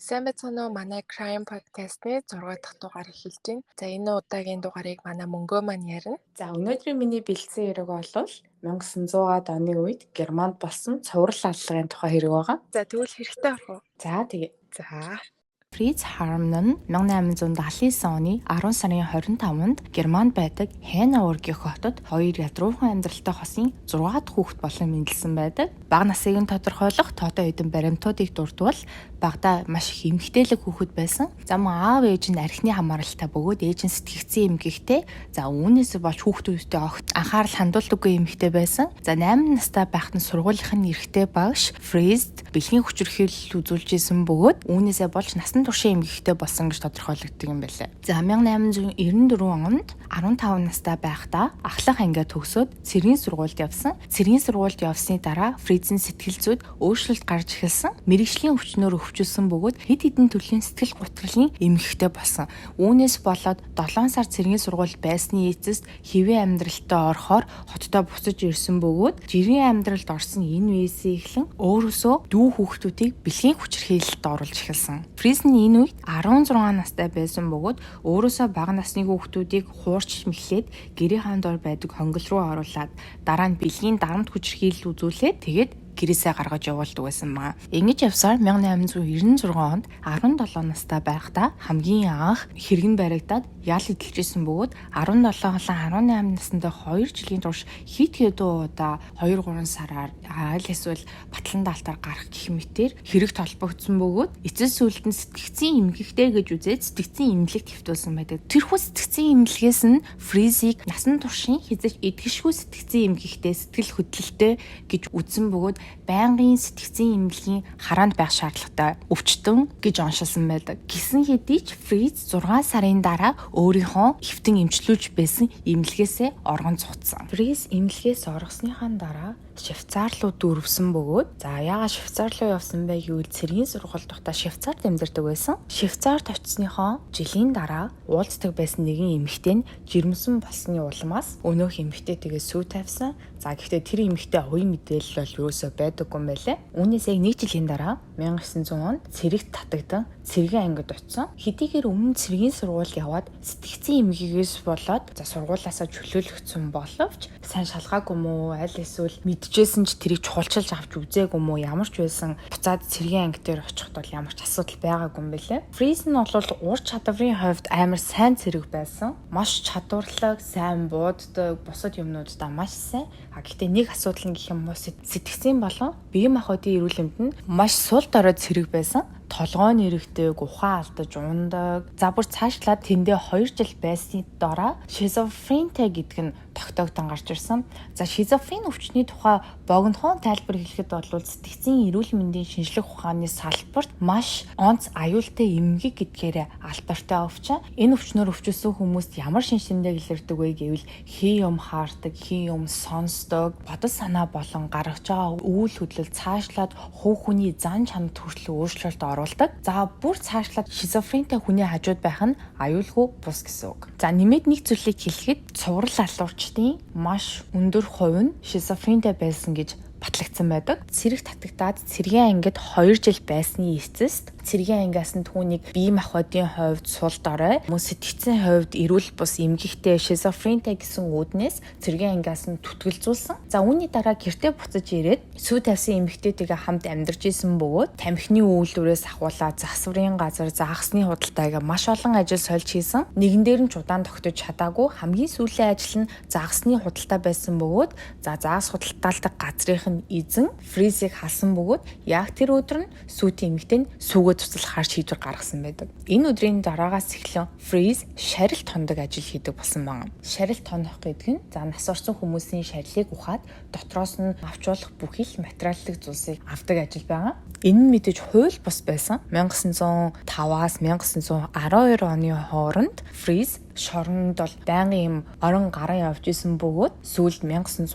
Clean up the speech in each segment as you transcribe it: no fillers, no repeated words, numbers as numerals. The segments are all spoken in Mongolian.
Сайн байцгаана уу? Манай Crime Podcast-ны 6 дахь дугаар эхэлж байна. За энэ удаагийн дугаарыг манай Мөнгөө маань ярина. За өнөөдрийн миний бэлдсэн хэрэг бол 1900-аад оны үед Германд болсон цуврал аллагын тухай хэрэг байгаа. За тэгвэл хэрэгтэй орох уу? За тэгээ. За. Фриц Харман 1879 оны 10 сарын 25-нд Германд байдаг Хэнауэргийн хотод 2 ядруухан амьдралтай хосын 6 дахь хүүхэд болон мэндэлсэн байдаг. Бага насыг нь тодорхойлох тоотой хэдэн баримтуудыг дурдвал багада маш их эмгтээлэг хүүхэд байсан. За мөн аав ээж нь архины хамааралтай бөгөөд ээж нь сэтгэгцэн эмгэгтэй. За үүнээс болж хүүхдүүдтэй огт анхаарал хандуулдаггүй эмгэгтэй байсан. За 8 настай байхад нь сургуулийн эрэгтэй багш Фрист бэлгийн хүчирхийлэл үзүүлж исэн бөгөөд үүнээсээ болж насан туршийн эмгэгтэй болсон гэж тодорхойлогддог юм байлаа. За 1894 онд 15 настай байхдаа ахлах ангиа төгсөөд цэргийн сургуульд явсан. Цэргийн сургуульд явсны дараа Фризийн сэтгэл зүйд өөрчлөлт гарч эхэлсэн. Мэргэжлийн өвчнөөр өвчүүлсэн бөгөөд хэд хэдэн төрлийн сэтгэл гутралын эмгэгтэй болсон. Үүнээс болоод 7 сар цэргийн сургууль байсны эцэст хэвийн амьдралтай орохоор хотдоо буцаж ирсэн бөгөөд жирийн амьдралд орсон энэ үеэсээ эхлэн өөрөөсөө дүү хүүхдүүдийг бэлгийн хүчирхийлэлд оруулж эхэлсэн. Фриз нь энэ үед 16 настай байсан бөгөөд өөрөөсөө бага насны хүүхдүүдийг хуурч мэхлээд гэрийн дор байдаг хонгил руу оруулаад дараа нь бэлгийн дарамт хүчирхийлэл үзүүлээд тэгээд гэрээсээ гаргаж явуулдаг байсан маа. Ингэж явсаар 1896 онд 17 настай байхдаа хамгийн анх хэрэгэн баригдаад ял идэлжсэн бөгөөд 17 болон 18 настай 2 жилийн турш хит хэдэн удаа 2-3 сараар аль эсвэл батлан даалтаар гарах гэх мэтээр хэрэг толбогдсон бөгөөд эцэс сүлд нь сэтгэгцэн эмгэгтэй гэж үзээд сэтгэгцэн эмнэлэгт хэвтүүлсэн байдаг. Тэрхүү сэтгэгцэн эмнэлгээс нь Фризийг насан туршийн хязгаарч эдгэшгүй сэтгэгцэн эмгэгтэй сэтгэл хөдлөлттэй гэж үзсэн бөгөөд байнгын сэтгэгцэн эмнэлгийн хараанд байх шаардлагатай өвчтөн гэж оншилсан байдаг. Гэсэн хэдий ч Фриц 6 сарын дараа өөрийнхөө хэвтэн эмчлүүлж байсан эмнэлгээсээ оргон цуцсан. Фриц эмнэлгээс оргосныхаа дараа Швейцар руу дүүрвсэн бөгөөд за яагаад Швейцар руу явсан бэ гэвэл цэргийн сургууль тухтаа Швейцарт амьдардаг байсан. Швейцарт очисныхоо жилийн дараа уулздаг байсан нэгэн эмэгтэй нь жирэмсэн болсны улмаас өнөөх эмэгтэйтэйгээ сүү тавьсан. За гэхдээ тэр эмэгтэй хувийн мэдээлэл бол юусоо байдаггүй юм байлээ. Үүнээс яг 1 жилийн дараа 1900 онд цэрэгт татагдан цэргийн ангид очсон. Хэдийгээр өмнө цэргийн сургууль яваад сэтгэгцэн эмгэгээс болоод за сургуулаасаа чөлөөлөгдсөн боловч сайн шалгаагүй мó аль эсвэл мэдчихсэн ч тэрийг чухалчилж авч үзээгүй мó ямар ч байсан буцаад цэргийн анги дээр очиход бол ямар ч асуудал байгаагүй юм байлээ. Фриз нь бол ур чадварын хувьд амар сайн цэрэг байсан. Маш чадварлаг, сайн бууддаг, бусад юмнуудаа маш сайн. Гэхдээ нэг асуудал нь гэх юм уу сэтгэгцэн болон бие махбодын эрүүл мэнд нь маш сул дорой цэрэг байсан. Толгойн эрэгтэй, ухаан алдаж ундаг. За бүр цаашлаад тэндээ 2 жил байсны дараа шизофрентэй гэдэг нь тогтоогдсон гарч ирсэн. За шизофрен өвчний тухай богинохон тайлбар хэлэхэд бол сэтгэгцэн эрүүл мэндийн шинжлэх ухааны салбарт маш онц аюултай эмгэг гэдгээр албартай өвчин. Энэ өвчнөөр өвчсөн хүмүүст ямар шинж тэмдэг илэрдэг вэ гэвэл хий юм хаардаг, хий юм сонсдог, бодол санаа болон гаргаж байгаа үйл хөдлөл цаашлаад хувь хүний зан чанарт хүртэл өөрчлөлт оруулдаг. За бүр цаашлаад шизофрентэй хүний хажууд байх нь аюулгүй бус гэсэн үг. За нэмээд нэг зүйлийг хэлэхэд цуврал алуурчдын маш өндөр хувь нь шизофрентэй байсан гэж батлагдсан байдаг. Цэрэг татагдаад цэргийн ангид 2 жил байсны эцэст цэргийн ангиас нь түүнийг бие махбодын хувьд сул дорой, мөн сэтгэгцэн хувьд эрүүл бус эмгэгтэй шизофрентэй гэсэн үүднээс цэргийн ангиас нь түтгэлзүүлсэн. За үүний дараа гэртээ буцаж ирээд сүү тавьсан эмгэгтэйтэйгээ хамт амьдарч исэн бөгөөд тамхины үйлдвэрээс ахуулаад засварын газар загасны худалдаагаа маш олон ажил сольж хийсэн. Нэгэн дээр нь ч удаан тогтож чадаагүй хамгийн сүүлийн ажил нь загасны худалдаа байсан бөгөөд за загас худалдаалдаг газрын эзэн Фризийг халсан бөгөөд яг тэр өдөр нь сүүтийн эмэгтэй нь сүүгээ туслахаар шийдвэр гаргасан байдаг. Энэ өдрийн дараагаас эхлэн Фриз шарилт хондог ажил хийдэг болсон байна. Шарилт хонох гэдэг нь за нас орсон хүмүүсийн шарилыг ухаад дотроос нь авчруулах бүхий л материаллык зүйлсийг авдаг ажил байгаа. Энэ нь мэдээж хууль бус байсан. 1905-аас 1912 оны хооронд Фриз шоронд бол байнгын юм орон гарan явж исэн бөгөөд сүүлд 1913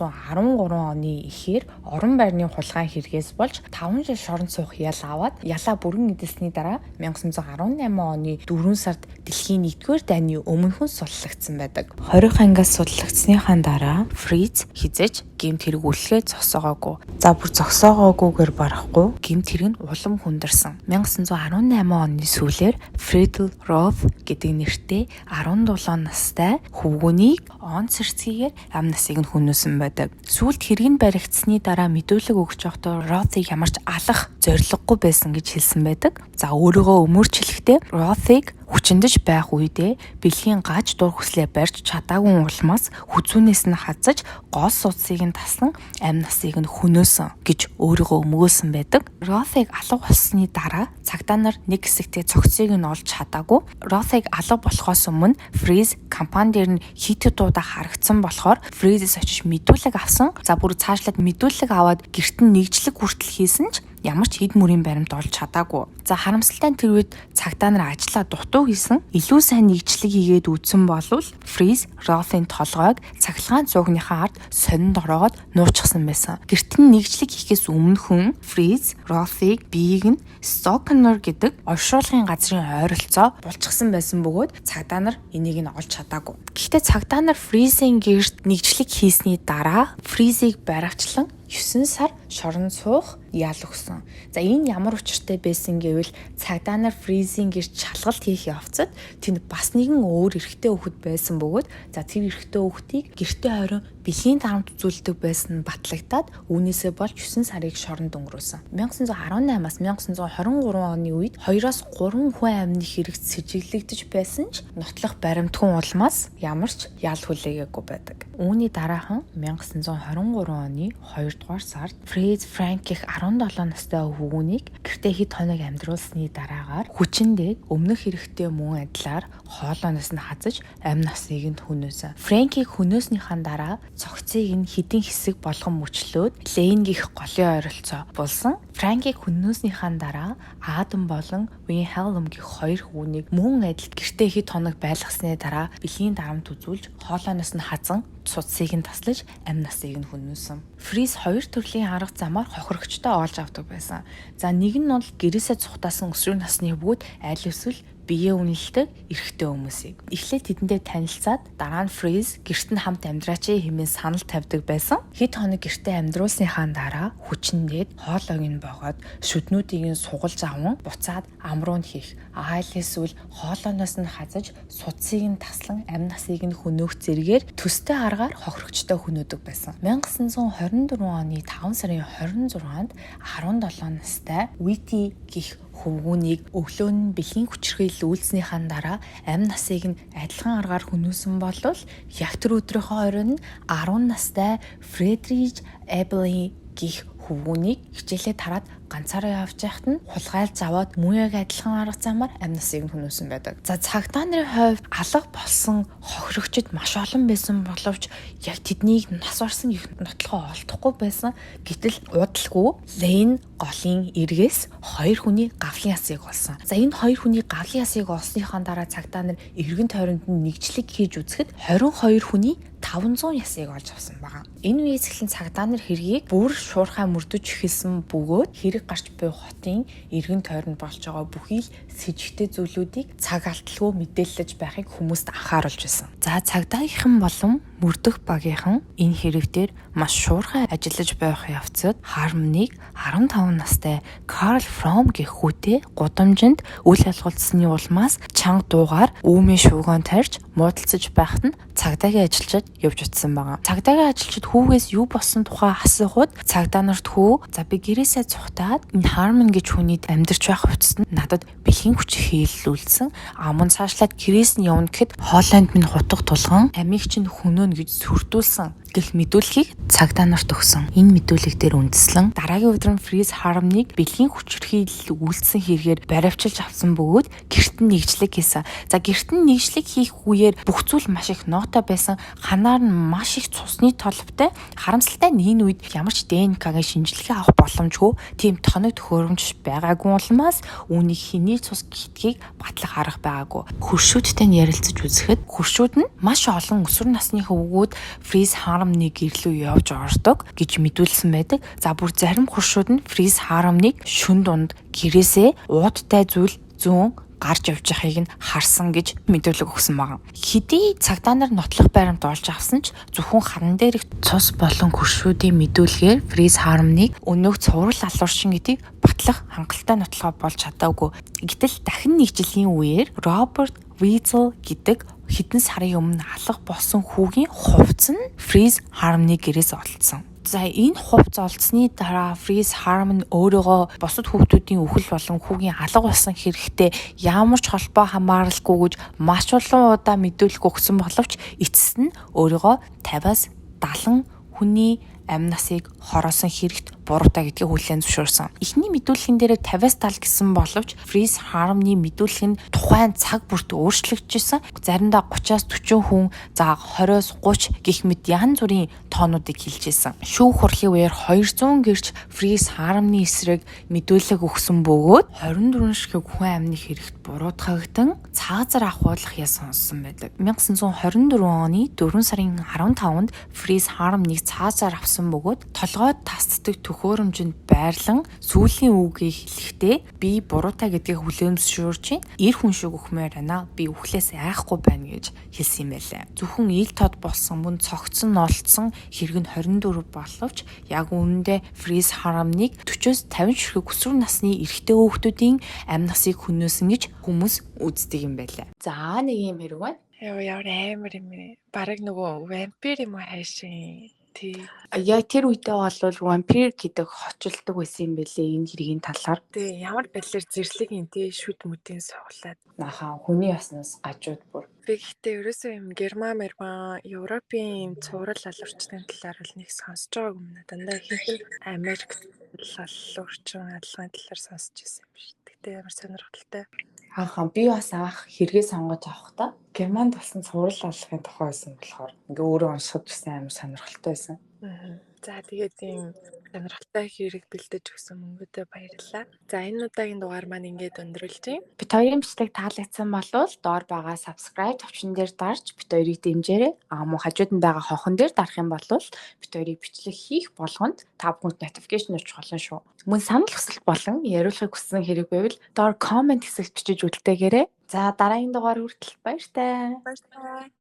оны эхээр орон байрны хулгай хэрэгээс болж 5 жил шоронд суух ял аваад ялаа бүрэн эдэлсний дараа 1918 оны 4 сард дэлхийн 1-р дайны өмнөхөн суллагдсан байдаг. 20 ангиас суллагдсныхаа дараа Фриз хизээж гэмт хэрэг үллээ зогсоогоогүй. За бүр зогсоогоогүйгээр барахгүй гэмт хэрэг нь улам хүндэрсэн. 1918 оны сүүлээр Friedel Roth гэдэг нэртэй 17 настай хөвгүнийг он цэрцгийгээр амь насыг нь хүнөөсөн байдаг. Сүүлд хэрэг нь баригдсны дараа мэдүүлэг өгч явахдаа Roth-ыг ямарч алах зорилгогүй байсан гэж хэлсэн байдаг. За өөрийгөө өмөрчлөхдөө Roth-ыг хүчиндэж байх үедээ бэлгийн гаж дур хүслээ барьж чадаагүй улмаас хүзүүнээс нь хазаж гол судсыг нь таслан амь насыг нь хүнөөсөн гэж өөрийгөө өмгөөсөн байдаг. Roth-ыг алга болсны дараа цагдаа нар нэг хэсэгтээ цогцыг нь олж чадаагүй. Roth-ыг алга болохоос өмнө Friz компани дээр нь хит дуудаа харагдсан болохоор Friz-с очиж мэдүүлэг авсан. За бүр цаашлаад мэдүүлэг аваад гэрт нь нэгжлэг хүртэл хийсэн ч ямар ч хэд мөрийн баримт олж чадаагүй. За харамсалтай нь тэр үед цагдаа нар ажиллаа дутуу хийсэн. Илүү сайн нэгжлэг хийгээд үтсэн болвол Friz Roth-ын толгойг цахилгаан цуугныхаа ард сонинд ороогоод нууцсан байсан. Гэрт нь нэгжлэг хийхээс өмнөхөн Friz Roth-ыг биеийг нь Stockner гэдэг оршуулгын газрын ойролцоо булчгсан байсан бөгөөд цагдаа нар энийг нь олж чадаагүй. Гэхдээ цагдаа нар Friz-ийн гэрт нэгжлэг хийсний дараа Friz-ийг баривчлан 9 сар шоронд суух ял өгсөн. За энэ ямар учиртай байсан гэвэл цагдаа нар Friz-ийн гэрт шалгалт хийх явцад тэнд бас нэгэн өөр эрэгтэй хүүхэд байсан бөгөөд за тэр эрэгтэй хүүхдийг гэртээ хорин бэлгийн дарамт үзүүлдэг байсан нь батлагдаад үүнээсээ болж 9 сарыг шоронд өнгөрөөсөн. 1918-аас 1923 оны үед 2-оос 3 хүн амны хэрэгт сэжиглэгдэж байсан ч нотлох баримтхан улмаас ямар ч ял хүлээгээгүй байдаг. Үүний дараахан 1923 оны 2-р сард Friz Frank гэх 17 настай хөвгүнийг гэртээ хэд хоног амьдруулсны дараагаар хүчиндээ өмнөх хэрэгтэй мөн адилаар хоолойноос нь хазаж амь насыг нь хүнөөсөн. Frank-ийг хүнөөснийхаа дараа цогцыг нь хэдийн хэсэг болгон мөчлөөд Lane гих голын ойролцоо булсан. Frank-ийг хүнөөснийхаа дараа Adam болон Wilhelm гих 2 хөвгүнийг мөн адилд гэртээ хэд хоног байлгасны дараа бэлгийн дарамт үзүүлж хоолойноос нь хазан судсыг нь таслаж амь насыг нь хүнөөсөн. Friz 2 төрлийн арга замаар хохирогчтой олж авдаг байсан. За нэг нь бол гэрээсээ цухтаасан өсвөр насны хөвгүүд аль эсвэл биеэ үнэлдэг эрэгтэй хүмүүсийг. Эхлээд тэдэндээ танилцаад дараа нь Friz гэрт нь хамт амьдраач хэмээн санал тавьдаг байсан. Хэд хоног гэртээ амьдруулсныхаа дараа хүчнээд хоолойг нь богоод шүднүүдийг нь сугалж аван буцаад амруу нь хийх. Айл эсвэл хоолойноос нь хазаж судсыг нь таслан амь насыг нь хөнөөх зэргээр төстэй аргаар хохирогчтой хөнөөдөг байсан. 1924 оны 5 сарын 26-нд 17 настай Whitty гих хөвгүүнийг өглөө нь бэлгийн хүчирхийлэл үйлснийхаа дараа амь насыг нь адилхан аргаар хүнөөсөн болвол яг тэр өдрийнхөө оройн 10 настай Friedrich Ebeli гих хөвгүүнийг хичээлээ тараад ганцаараа явж байхад нь хулгайлж аваад мөн яг адилхан арга замаар амь насыг нь хүнөөсөн байдаг. За цагдаа нарын хувьд алга болсон хохирогчид маш олон байсан боловч яг тэднийг нас барсан их нотлохоо олдохгүй байсан. Гэтэл удалгүй Lane голын эргээс 2 хүний гавлын ясыг олсон. За энэ 2 хүний гавлын ясыг олсныхаа дараа цагдаа нар эргэн тойронд нь нэгжлэг хийж үзэхэд 22 хүний 500 ясыг олж авсан байгаа. Энэ үеэс эхлэн цагдаа нар хэргийг бүр шуурхай мөрдөж эхэлсэн бөгөөд хэрэг гарч буй хотын эргэн тойронд болж байгаа бүхий л сэжигтэй зүйлүүдийг цаг алдалгүй мэдээлж байхыг хүмүүст анхааруулж байсан. За цагдаагийнхан болон мөрдөх багийнхан энэ хэрэг дээр маш шуурхай ажиллаж байх явцад Harmony 15 настай Carl Fromm гэх хүүтэй гудамжинд үл ялгуулсны улмаас чанга дуугаар үүмийн шуугион тарьж муудалцаж байхад нь цагдаагийн ажилчид явж утсан байгаа. Цагдаагийн ажилчид хүүгээс юу болсон тухай асуухад цагдаа нарт хүү за би гэрээсээ цухтаад энэ Harmon гэж хүнийд амьдарч байх хувцасд надад бэлгийн хүч хийлүүлсэн. Амун цаашлаад гэрээс нь явна гэхэд хоолойнд минь хутга тулган амийг чинь хөнөөнө гэж сүрдүүлсэн. гэх мэдүүлгийг цагдаа нарт өгсөн. Энэ мэдүүлэг дээр үндэслэн дараагийн өдөр нь Freeze Harmony-г бэлгийн хүчирхийлэл үйлдсэн хэрэгээр баривчилж авсан бөгөөд гэрт нь нэгжлэг хийсэн. За гэрт нь нэгжлэг хийх үеэр бүх зүйл маш их нотой байсан. Ханаар нь маш их цусны толбтой. Харамсалтай нь энэ үед ямар ч ДНК-гийн шинжилгээ авах боломжгүй тийм тоног төхөөрөмж байгаагүй улмаас үүнийг хэний цус гэдгийг батлах арга байгаагүй. Хөршүүдтэй нь ярилцаж үзэхэд хөршүүд нь маш олон өсвөр насны хөвгүүд Freeze Harmony гэрлүү явж ордог гэж мэдүүлсэн байдаг. За бүр зарим хөршүүд нь Freeze Harmony-г шүн дунд гэрээсээ уудтай зүйл зүүн гарч явж байгааг нь харсан гэж мэдүүлэг өгсөн байна. Хэдий цагдаа нар нотлох байрамд олж авсан ч зөвхөн харан дээрх цус болон хөршүүдийн мэдүүлгээр Freeze Harmony-г өнөөх цуврал алууршин гэдгийг батлах хангалттай нотлохоо болж чадаагүй. Гэтэл дахин нэг жилийн үеэр Роберт Weasel гэдэг хэдэн сарын өмнө алга болсон хүүгийн хувцас нь Freeze Harmony гэрээс олдсон. За энэ хувцас олдсны дараа Freeze Harmony өөрийгөө бусад хүүхдүүдийн үхэл болон хүүгийн алга болсон хэрэгтэй ямар ч холбоо хамааралгүй гэж маш олон удаа мэдүүлэх өгсөн боловч эцэст нь өөрийгөө 50-аас 70 хүний амь насыг хороосон хэрэгт буруутай гэдгийг хүлээн зөвшөөрсөн. Эхний мэдүүлгийн дээр 50-аас 70 гэсэн боловч Freeze Harmony мэдүүлэх нь тухайн цаг бүрт өөрчлөгдөжсэн. Заримдаа 30-аас 40 хүн, за 20-оос 30 гэх мэт янз бүрийн тоонуудыг хэлжсэн. Шүүх хурлын үеэр 200 гэрч Freeze Harmony эсрэг мэдүүлэг өгсөн бөгөөд 24 ширхэг хүн амны хэрэгт буруутгагдсан цаазар ахуулах яс сонссон байдаг. 1924 оны 4 сарын 15-нд Freeze Harmony-г цаазар авсан бөгөөд толгойд тасддаг төхөөрөмжөнд байрлан сүүлийн үгийг хэлэхдээ би буруутай гэдгийг хүлээн зөвшөөрч ир хүн шиг өгмээр байна. Би үхлээс айхгүй байна гэж хэлсэн юм байлаа. Зөвхөн ил тод болсон мөн цогцсон олцсон хэрэг нь 24 боловч яг үүндээ Freeze Harmony-г 40-оос 50 ширхэг өсвөр насны эрэгтэй хүүхдүүдийн амь насыг хөнөөсөн гэж хүмүүс үздэг юм байлаа. За нэг юм хэрэг байна. Ямар амар юм бэ? Бараг нөгөө вампир юм уу хайшин. Тий. Яг тэр үедээ бол вампир гэдэг хочилдог байсан юм бэлээ энэ хэргийн талаар. Тий, ямар байдлаар зэрлэг юм тий шүд мүдийн суглаад. Наахан хүний яснаас гажууд бүр. Би гэхдээ ерөөсөө юм Герман, Европын цуврал алуурчдын талаар бол нэг сонсож байгааг юм надаа. Дандаа ихэнх Америк алуурчин алгын талаар сонсож байсан юм шиг. Тэгтээ ямар сонирхолтой. Би бас анх хэрэгээ сонгож авахдаа Германд болсон цуврал алгын тухай байсан болохоор ингээ өөрөө уншиж байсан амар сонирхолтой байсан. За тэгээд ийм сонирхолтой хэрэг бэлдэж өгсөн мөнгөдөө баярлалаа. За энэ удаагийн дугаар маань ингээд өндөрлж байна. Бид хоёрын бичлэг таалагдсан болвол доор байгаа subscribe товчон дээр дарж бид хоёрыг дэмжээрэй. Мөн хажууд нь байгаа хонхон дээр дарах юм бол бид хоёрыг бичлэг хийх болгонд та бүхэнд notification очих болно шүү. Мөн санал хүсэлт болон яриулахыг хүссэн хэрэг байвал доор comment хэсэгт бичиж үлдээгээрэй. За дараагийн дугаар хүртэл баяртай. Баярлалаа.